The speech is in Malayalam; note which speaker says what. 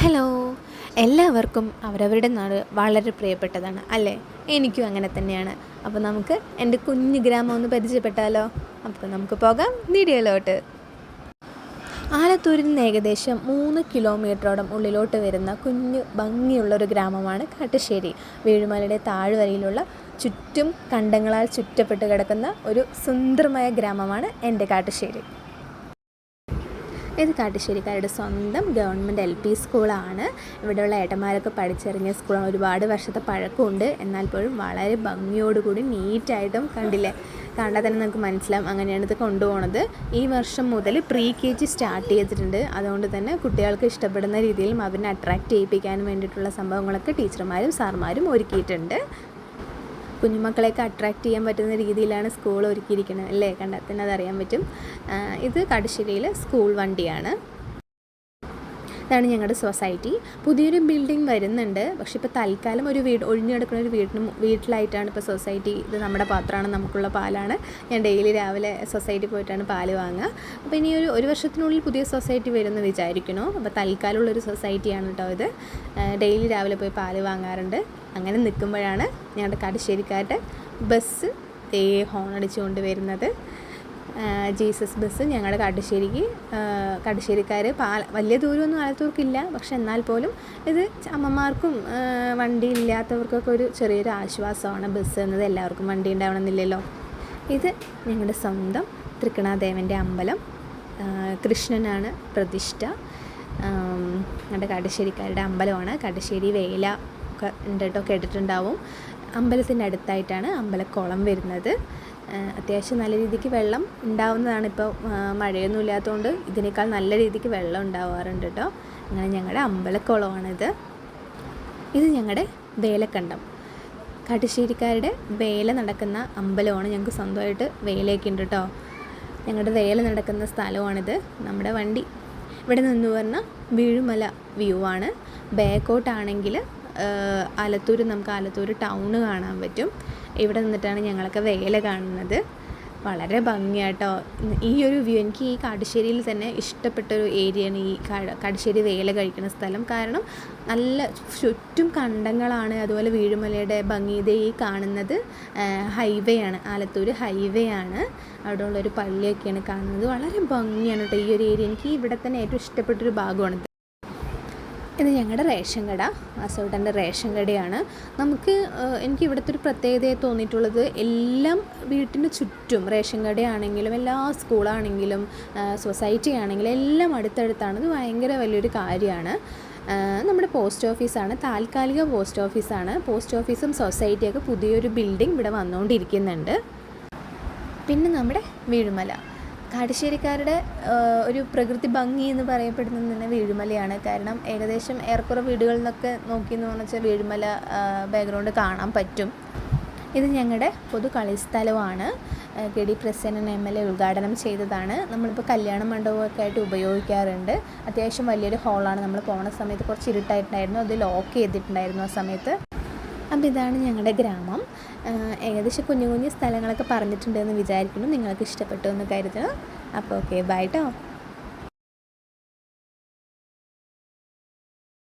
Speaker 1: ഹലോ, എല്ലാവർക്കും അവരവരുടെ നാട് വളരെ പ്രിയപ്പെട്ടതാണ് അല്ലേ? എനിക്കും അങ്ങനെ തന്നെയാണ്. അപ്പോൾ നമുക്ക് എൻ്റെ കുഞ്ഞു ഗ്രാമം ഒന്ന് പരിചയപ്പെട്ടാലോ? അപ്പോൾ നമുക്ക് പോകാം വീഡിയോയിലോട്ട്. ആലത്തൂരിൽ നിന്ന് ഏകദേശം 3 കിലോമീറ്ററോളം ഉള്ളിലോട്ട് വരുന്ന കുഞ്ഞു ഭംഗിയുള്ളൊരു ഗ്രാമമാണ് കാട്ടുശ്ശേരി. വേഴുമലയുടെ താഴ്വരയിലുള്ള ചുറ്റും കണ്ടങ്ങളാൽ ചുറ്റപ്പെട്ട് കിടക്കുന്ന ഒരു സുന്ദരമായ ഗ്രാമമാണ് എൻ്റെ കാട്ടുശ്ശേരി. ഇത് കാട്ടുശ്ശേരിക്കാരുടെ സ്വന്തം ഗവൺമെൻറ് LP സ്കൂളാണ്. ഇവിടെയുള്ള ഏട്ടന്മാരൊക്കെ പഠിച്ചിറങ്ങിയ സ്കൂളാണ്. ഒരുപാട് വർഷത്തെ പഴക്കമുണ്ട്. എന്നാൽ പോലും വളരെ ഭംഗിയോടുകൂടി നീറ്റായിട്ടും കണ്ടില്ലേ, കണ്ടാൽ തന്നെ നമുക്ക് മനസ്സിലാവും. അങ്ങനെയാണ് ഇത് കൊണ്ടുപോകുന്നത്. ഈ വർഷം മുതൽ KG സ്റ്റാർട്ട് ചെയ്തിട്ടുണ്ട്. അതുകൊണ്ട് തന്നെ കുട്ടികൾക്ക് ഇഷ്ടപ്പെടുന്ന രീതിയിലും അവരെ അട്രാക്റ്റ് ചെയ്യിപ്പിക്കാൻ വേണ്ടിയിട്ടുള്ള സംഭവങ്ങളൊക്കെ ടീച്ചർമാരും സാർമാരും ഒരുക്കിയിട്ടുണ്ട്. കുഞ്ഞുമക്കളെയൊക്കെ അട്രാക്റ്റ് ചെയ്യാൻ പറ്റുന്ന രീതിയിലാണ് സ്കൂൾ ഒരുക്കിയിരിക്കുന്നത് അല്ലേ? കണ്ടാൽ തന്നെ അതറിയാൻ പറ്റും. ഇത് കാട്ടുശ്ശേരിയിൽ സ്കൂൾ വണ്ടിയാണ്. ഇതാണ് ഞങ്ങളുടെ സൊസൈറ്റി. പുതിയൊരു ബിൽഡിംഗ് വരുന്നുണ്ട്. പക്ഷേ ഇപ്പോൾ തൽക്കാലം ഒരു ഒഴിഞ്ഞു കിടക്കുന്ന ഒരു വീട്ടിലായിട്ടാണ് ഇപ്പോൾ സൊസൈറ്റി. ഇത് നമ്മുടെ പാത്രമാണ്, നമുക്കുള്ള പാലാണ്. ഞാൻ ഡെയിലി രാവിലെ സൊസൈറ്റി പോയിട്ടാണ് പാല് വാങ്ങുക. അപ്പോൾ ഇനി ഒരു വർഷത്തിനുള്ളിൽ പുതിയ സൊസൈറ്റി വരുമെന്ന് വിചാരിക്കുന്നു. അപ്പോൾ തൽക്കാലമുള്ളൊരു സൊസൈറ്റിയാണ് കേട്ടോ ഇത്. ഡെയിലി രാവിലെ പോയി പാല് വാങ്ങാറുണ്ട്. അങ്ങനെ നിൽക്കുമ്പോഴാണ് ഞങ്ങളുടെ കാട്ടുശ്ശേരിക്കാരുടെ ബസ് ഹോൺ അടിച്ചുകൊണ്ട് വരുന്നത്. ജീസസ് ബസ് ഞങ്ങളുടെ കാട്ടുശ്ശേരിക്കാർ വലിയ ദൂരമൊന്നും ആലത്തൂർക്കില്ല. പക്ഷെ എന്നാൽ പോലും ഇത് അമ്മമാർക്കും വണ്ടി ഇല്ലാത്തവർക്കൊക്കെ ഒരു ചെറിയൊരു ആശ്വാസമാണ് ബസ് എന്നത്. എല്ലാവർക്കും വണ്ടി ഉണ്ടാവണമെന്നില്ലല്ലോ. ഇത് ഞങ്ങളുടെ സ്വന്തം തൃക്കണാദേവൻ്റെ അമ്പലം. കൃഷ്ണനാണ് പ്രതിഷ്ഠ. ഞങ്ങളുടെ കാട്ടുശ്ശേരിക്കാരുടെ അമ്പലമാണ്. കാട്ടുശ്ശേരി വേല ഒക്കെ ഉണ്ട് കേട്ടോ, കേട്ടിട്ടുണ്ടാവും. അമ്പലത്തിൻ്റെ അടുത്തായിട്ടാണ് അമ്പലക്കുളം വരുന്നത്. അത്യാവശ്യം നല്ല രീതിക്ക് വെള്ളം ഉണ്ടാവുന്നതാണ്. ഇപ്പോൾ മഴയൊന്നും ഇല്ലാത്തതുകൊണ്ട് ഇതിനേക്കാൾ നല്ല രീതിക്ക് വെള്ളം ഉണ്ടാവാറുണ്ട് കേട്ടോ. അങ്ങനെ ഞങ്ങളുടെ അമ്പലക്കുളമാണിത്. ഇത് ഞങ്ങളുടെ വേലക്കണ്ടം. കാട്ടുശ്ശേരിക്കാരുടെ വേല നടക്കുന്ന അമ്പലമാണ്. ഞങ്ങൾക്ക് സ്വന്തമായിട്ട് വേലയൊക്കെ ഉണ്ട് കേട്ടോ. ഞങ്ങളുടെ വേല നടക്കുന്ന സ്ഥലമാണിത്. നമ്മുടെ വണ്ടി ഇവിടെ നിന്ന് പറഞ്ഞാൽ വീഴുമല വ്യൂ ആണ്. ബാക്കോട്ടാണെങ്കിൽ നമുക്ക് ആലത്തൂർ ടൗണ് കാണാൻ പറ്റും. ഇവിടെ നിന്നിട്ടാണ് ഞങ്ങളൊക്കെ വേല കാണുന്നത്. വളരെ ഭംഗിയാട്ടോ ഈ ഒരു വ്യൂ. എനിക്ക് ഈ കാട്ടുശ്ശേരിയിൽ തന്നെ ഇഷ്ടപ്പെട്ടൊരു ഏരിയയാണ് ഈ കാട്ടുശ്ശേരി വേല കഴിക്കുന്ന സ്ഥലം. കാരണം നല്ല ചുറ്റും കണ്ടങ്ങളാണ്. അതുപോലെ വീഴുമലയുടെ ഭംഗി. ഇത് ഈ കാണുന്നത് ഹൈവേ ആണ്, ആലത്തൂർ ഹൈവേ ആണ്. അവിടെ ഉള്ളൊരു പള്ളിയൊക്കെയാണ് കാണുന്നത്. വളരെ ഭംഗിയാണ് കേട്ടോ ഈ ഒരു ഏരിയ. എനിക്ക് ഇവിടെ തന്നെ ഏറ്റവും ഇഷ്ടപ്പെട്ടൊരു ഭാഗമാണ്. ഇത് ഞങ്ങളുടെ റേഷൻ കട, ആസോട്ടൻ്റെ റേഷൻ കടയാണ്. എനിക്ക് ഇവിടുത്തെ ഒരു പ്രത്യേകതയെ തോന്നിയിട്ടുള്ളത്, എല്ലാം വീട്ടിന് ചുറ്റും റേഷൻ കടയാണെങ്കിലും എല്ലാ സ്കൂളാണെങ്കിലും സൊസൈറ്റി ആണെങ്കിലും എല്ലാം അടുത്തടുത്താണ്. ഇത് ഭയങ്കര വലിയൊരു കാര്യമാണ്. നമ്മുടെ പോസ്റ്റ് ഓഫീസാണ്, താൽക്കാലിക പോസ്റ്റ് ഓഫീസാണ്. പോസ്റ്റ് ഓഫീസും സൊസൈറ്റിയൊക്കെ പുതിയൊരു ബിൽഡിംഗ് ഇവിടെ വന്നുകൊണ്ടിരിക്കുന്നുണ്ട്. പിന്നെ നമ്മുടെ വീഴുമല, കാട്ടുശ്ശേരിക്കാരുടെ ഒരു പ്രകൃതി ഭംഗി എന്ന് പറയപ്പെടുന്നത് തന്നെ വീഴുമലയാണ്. കാരണം ഏകദേശം ഏറെക്കുറെ വീടുകളിൽ നിന്നൊക്കെ നോക്കിയെന്ന് പറഞ്ഞാൽ വീഴുമല ബാക്ക്ഗ്രൗണ്ട് കാണാൻ പറ്റും. ഇത് ഞങ്ങളുടെ പൊതു കളിസ്ഥലമാണ്. KD പ്രസന്നൻ MLA ഉദ്ഘാടനം ചെയ്തതാണ്. നമ്മളിപ്പോൾ കല്യാണ മണ്ഡപമൊക്കെ ആയിട്ട് ഉപയോഗിക്കാറുണ്ട്. അത്യാവശ്യം വലിയൊരു ഹോളാണ്. നമ്മൾ പോകുന്ന സമയത്ത് കുറച്ച് ഇരുട്ടായിട്ടുണ്ടായിരുന്നു, അത് ലോക്ക് ചെയ്തിട്ടുണ്ടായിരുന്നു ആ സമയത്ത്. അപ്പോൾ ഇതാണ് ഞങ്ങളുടെ ഗ്രാമം. ഏകദേശം കുഞ്ഞു കുഞ്ഞു സ്ഥലങ്ങളൊക്കെ പറഞ്ഞിട്ടുണ്ടെന്ന് വിചാരിക്കുന്നു. നിങ്ങൾക്ക് ഇഷ്ടപ്പെട്ടു എന്ന് കരുതുന്നു. അപ്പോൾ ഓക്കെ, ബൈ ട്ടോ.